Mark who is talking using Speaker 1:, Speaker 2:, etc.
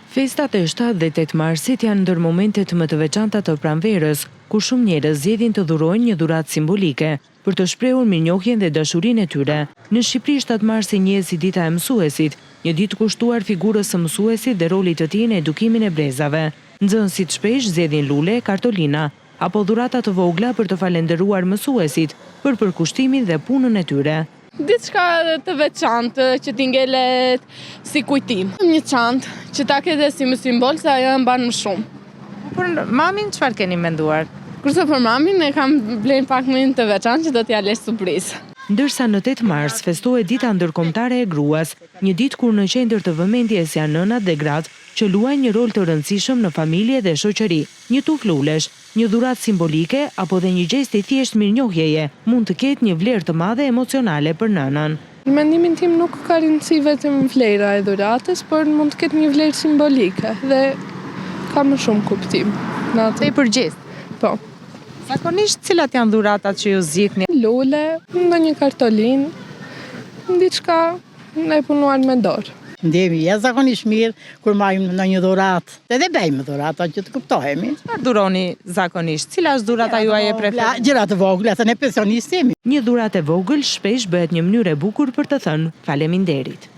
Speaker 1: Festat e 7 dhe 8 marsit janë ndër momentet më të veçanta të pranverës, ku shumë njerëz zgjedhin të dhurojnë një dhuratë simbolike për të shprehur mirënjohjen dhe dashurinë e tyre. Në Shqipëri 7 marsi njihet si dita e mësuesit, një ditë kushtuar figurës së mësuesit dhe rolit të tij në edukimin e brezave. Nxënësit shpesh zgjedhin lule, kartolina apo dhurata të vogla për të falendëruar mësuesit për përkushtimin dhe punën e tyre.
Speaker 2: Diçka të veçantë që t'i ngelet si kujtim. Një çantë që ta ketë si më simbol se ajo e mban më shumë.
Speaker 1: Për mamin çfarë keni menduar?
Speaker 2: Kurse për mamin e kam blen pak më të veçantë që do t'ja lësh surprizë.
Speaker 1: Ndërsa në 8 mars festohet dita ndërkombëtare e gruas, një ditë kur në qendër të vëmendjes janë nënat dhe gratë që luajnë një rol të rëndësishëm në familje dhe shoqëri. Një tuf lulesh, një dhuratë simbolike apo dhe një gest i thjesht mirënjohjeje mund të ketë një vlerë të madhe emocionale për nënën.
Speaker 2: Në mendimin tim nuk ka rëndësi vetëm vlera e dhuratës, por mund të ketë një vlerë simbolike dhe ka më shumë kuptim.
Speaker 1: Dhe i përgjith?
Speaker 2: Po.
Speaker 1: Zakonisht cilat janë dhuratat që ju zgjidhni?
Speaker 2: Lule, ndonjë kartolinë, diçka e punuar me dorë.
Speaker 3: Ndjemi zakonisht mirë kur marrim ndonjë dhuratë. Edhe bëjmë dhurata që të kuptohemi.
Speaker 1: Çfarë dhuroni zakonisht? Cila është dhurata juaja e preferuar?
Speaker 3: Gjëra të vogla, se ne pensionistë jemi.
Speaker 1: Një dhuratë e vogël shpesh bëhet një mënyrë e bukur për të thënë faleminderit.